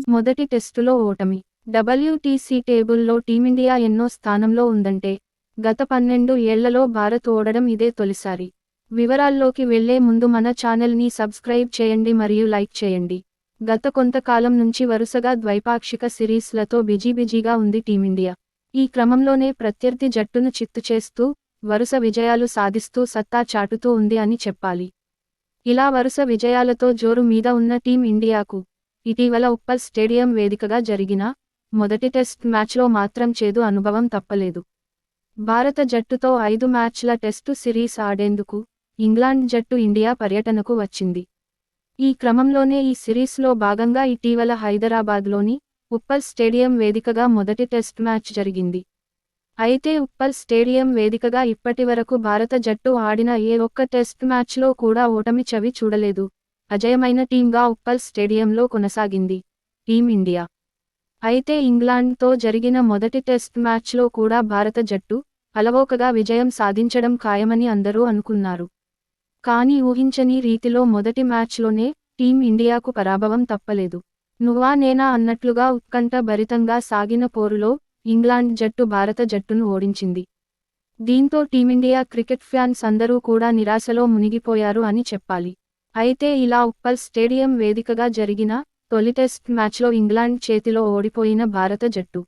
మొదటి టెస్టులో ఓటమి. డబ్ల్యూటీసీ టేబుల్లో టీమిండియా ఎన్నో స్థానంలో ఉందంటే గత 12 ఏళ్లలో భారత్ ఓడడం ఇదే తొలిసారి. వివరాల్లోకి వెళ్లే ముందు మన ఛానల్ని సబ్స్క్రైబ్ చేయండి మరియు లైక్ చేయండి. గత కొంతకాలం నుంచి వరుసగా ద్వైపాక్షిక సిరీస్లతో బిజీగా ఉంది టీమిండియా. ఈ క్రమంలోనే ప్రత్యర్థి జట్టును చిత్తు చేస్తూ వరుస విజయాలు సాధిస్తూ సత్తా చాటుతూ ఉంది అని చెప్పాలి. ఇలా వరుస విజయాలతో జోరు మీద ఉన్న టీం ఇండియాకు ఇటీవల ఉప్పల్ స్టేడియం వేదికగా జరిగిన మొదటి టెస్ట్ మ్యాచ్లో మాత్రం చేదు అనుభవం తప్పలేదు. భారత జట్టుతో 5 మ్యాచ్ల టెస్టు సిరీస్ ఆడేందుకు ఇంగ్లాండ్ జట్టు ఇండియా పర్యటనకు వచ్చింది. ఈ క్రమంలోనే ఈ సిరీస్లో భాగంగా ఇటీవల హైదరాబాద్లోని ఉప్పల్ స్టేడియం వేదికగా మొదటి టెస్ట్ మ్యాచ్ జరిగింది. అయితే ఉప్పల్ స్టేడియం వేదికగా ఇప్పటివరకు భారత జట్టు ఆడిన ఏ ఒక్క టెస్ట్ మ్యాచ్లో కూడా ఓటమి చవి చూడలేదు. అజేయమైన టీంగా ఉప్పల్ స్టేడియంలో కొనసాగింది టీం ఇండియా. అయితే ఇంగ్లాండ్తో జరిగిన మొదటి టెస్ట్ మ్యాచ్లో కూడా భారత జట్టు అలవోకగా విజయం సాధించడం ఖాయమని అందరూ అనుకున్నారు. కానీ ఊహించని రీతిలో మొదటి మ్యాచ్లోనే టీం ఇండియాకు పరాభవం తప్పలేదు. నువ్వా నేనా అన్నట్లుగా ఉత్కంఠ భరితంగా సాగిన పోరులో ఇంగ్లాండ్ జట్టు భారత జట్టును ఓడించింది. దీంతో టీమిండియా క్రికెట్ ఫ్యాన్స్ అందరూ కూడా నిరాశలో మునిగిపోయారు అని చెప్పాలి. అయితే ఇలా ఉప్పల్ స్టేడియం వేదికగా జరిగిన తొలి టెస్ట్ మ్యాచ్లో ఇంగ్లాండ్ చేతిలో ఓడిపోయిన భారత జట్టు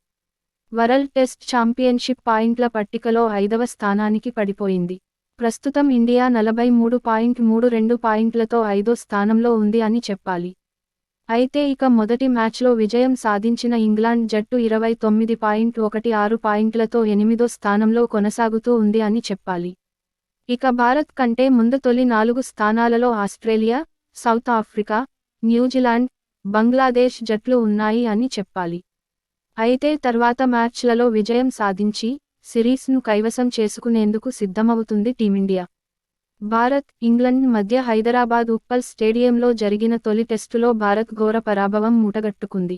వరల్డ్ టెస్ట్ ఛాంపియన్షిప్ పాయింట్ల పట్టికలో 5వ స్థానానికి పడిపోయింది. ప్రస్తుతం ఇండియా 43.32 పాయింట్లతో 5వ స్థానంలో ఉంది అని చెప్పాలి. అయితే ఇక మొదటి మ్యాచ్లో విజయం సాధించిన ఇంగ్లాండ్ జట్టు 29.16 పాయింట్లతో 8వ స్థానంలో కొనసాగుతూ ఉంది అని చెప్పాలి. ఇక భారత్ కంటే ముందు తొలి 4 స్థానాలలో Australia, south Africa, New Zealand, Bangladesh జట్లు ఉన్నాయి అని చెప్పాలి. అయితే తర్వాత మ్యాచ్లలో విజయం సాధించి సిరీస్ను కైవసం చేసుకునేందుకు సిద్ధమవుతుంది టీమిండియా. భారత్, ఇంగ్లండ్ మధ్య హైదరాబాద్ ఉప్పల్ స్టేడియంలో జరిగిన తొలి టెస్టులో భారత్ ఘోర పరాభవం మూటగట్టుకుంది.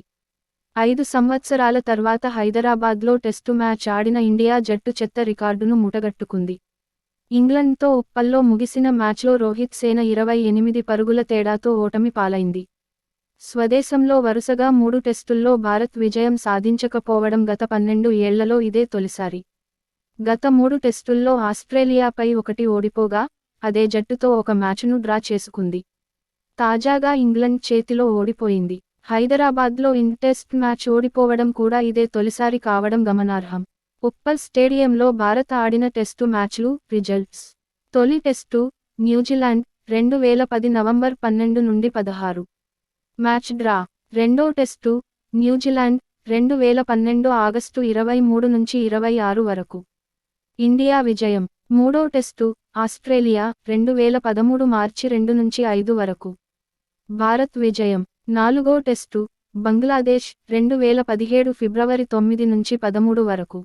5 సంవత్సరాల తర్వాత హైదరాబాద్లో టెస్టు మ్యాచ్ ఆడిన ఇండియా జట్టు చెత్త రికార్డును మూటగట్టుకుంది. ఇంగ్లండ్తో ఉప్పల్లో ముగిసిన మ్యాచ్లో రోహిత్ సేన 28 పరుగుల తేడాతో ఓటమి పాలైంది. స్వదేశంలో వరుసగా 3 టెస్టుల్లో భారత్ విజయం సాధించకపోవడం గత 12 ఏళ్లలో ఇదే తొలిసారి. గత 3 టెస్టుల్లో ఆస్ట్రేలియాపై 1 ఓడిపోగా అదే జట్టుతో ఒక మ్యాచ్ను డ్రా చేసుకుంది. తాజాగా ఇంగ్లండ్ చేతిలో ఓడిపోయింది. హైదరాబాద్లో టెస్ట్ మ్యాచ్ ఓడిపోవడం కూడా ఇదే తొలిసారి కావడం గమనార్హం. ఉప్పల్ స్టేడియంలో భారత్ ఆడిన టెస్టు మ్యాచ్లు రిజల్ట్స్. తొలి టెస్టు న్యూజిలాండ్ 2010 నవంబర్ 12 నుండి 16. Match draw. రెండో టెస్టు న్యూజిలాండ్ 2012 ఆగస్టు 23 నుంచి 26 వరకు. ఇండియా విజయం. మూడో టెస్టు ఆస్ట్రేలియా 2013 మార్చి 2 నుంచి 5 వరకు. భారత్ విజయం. నాలుగో టెస్టు బంగ్లాదేశ్ 2017 ఫిబ్రవరి 9 నుంచి 13 వరకు.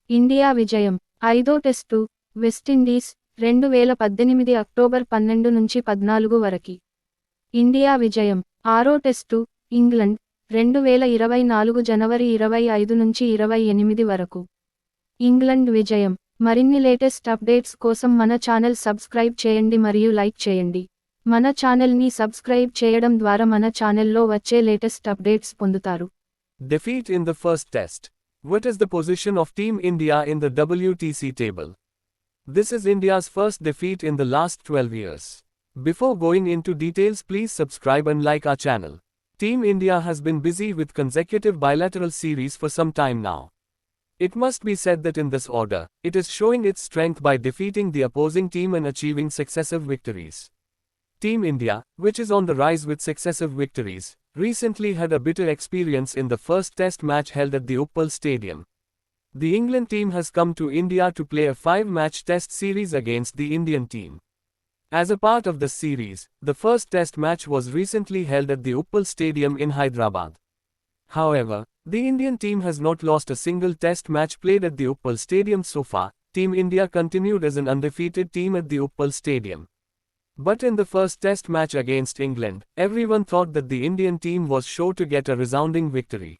ఇండియా విజయం. ఐదో టెస్టు వెస్టిండీస్ 2018 అక్టోబర్ 12 నుంచి 14 వరకు. ఇండియా విజయం. ఆరో టెస్టు ఇంగ్లండ్ 2024 జనవరి 25 నుంచి 28 వరకు. ఇంగ్లండ్ విజయం. మరిన్ని లేటెస్ట్ అప్డేట్స్ కోసం మన ఛానల్ సబ్స్క్రైబ్ చేయండి మరియు లైక్ చేయండి. మన ఛానల్ని సబ్స్క్రైబ్ చేయడం ద్వారా మన ఛానల్లో వచ్చే లేటెస్ట్ అప్డేట్స్ పొందుతారు. Defeat in the first test. What is the position of Team India in the WTC table? This is India's first defeat in the last 12 years. Before going into details, please subscribe and like our channel. Team India has been busy with consecutive bilateral series for some time now. It must be said that in this order, it is showing its strength by defeating the opposing team and achieving successive victories. Team India, which is on the rise with successive victories, recently had a bitter experience in the first test match held at the Uppal Stadium. The England team has come to India to play a 5-match test series against the Indian team. As a part of the series, the first test match was recently held at the Uppal Stadium in Hyderabad. However, the Indian team has not lost a single test match played at the Uppal Stadium so far. Team India continued as an undefeated team at the Uppal Stadium. But in the first test match against England, everyone thought that the Indian team was sure to get a resounding victory.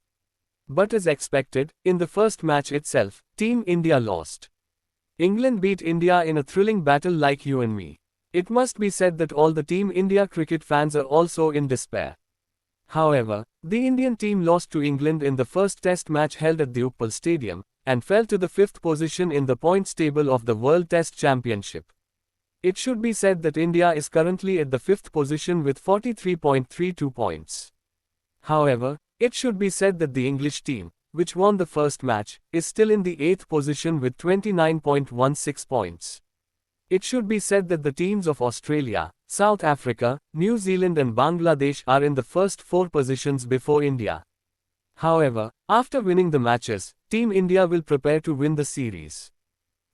But as expected, in the first match itself, Team India lost. England beat India in a thrilling battle like you and me. It must be said that all the Team India cricket fans are also in despair. However, the Indian team lost to England in the first Test match held at the Uppal Stadium, and fell to the 5th position in the points table of the World Test Championship. It should be said that India is currently at the 5th position with 43.32 points. However, it should be said that the English team, which won the first match, is still in the 8th position with 29.16 points. It should be said that the teams of Australia, South Africa, New Zealand and Bangladesh are in the first 4 positions before India. However, after winning the matches, Team India will prepare to win the series.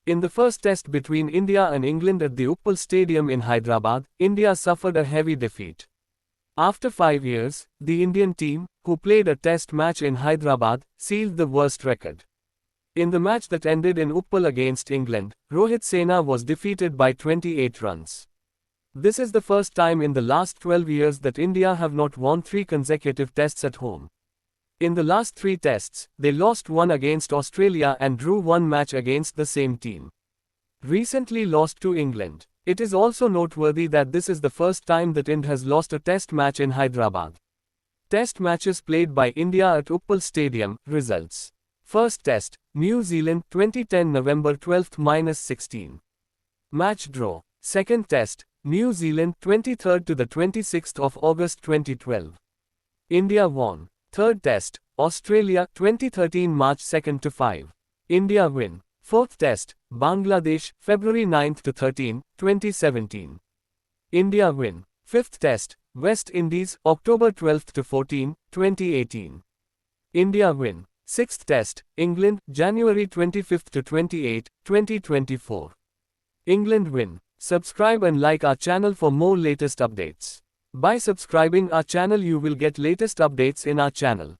In the first test between India and England at the Uppal Stadium in Hyderabad, India suffered a heavy defeat. After 5 years, the Indian team, who played a test match in Hyderabad, sealed the worst record. In the match that ended in Uppal against England, Rohit Sena was defeated by 28 runs. This is the first time in the last 12 years that India have not won 3 consecutive tests at home. In the last 3 tests, they lost 1 against Australia and drew 1 match against the same team. Recently lost to England. It is also noteworthy that this is the first time that India has lost a test match in Hyderabad. Test matches played by India at Uppal Stadium. Results. First test, New Zealand, 2010 November 12-16. Match draw. Second test, New Zealand, 23rd to the 26th of August 2012. India won. Third test, Australia, 2013 March 2nd to 5. India win. Fourth test, Bangladesh, February 9th to 13, 2017. India win. Fifth test, West Indies, October 12th to 14, 2018. India win. Sixth test, England, January 25th to 28, 2024. England win. Subscribe and like our channel for more latest updates. By subscribing our channel you will get latest updates in our channel.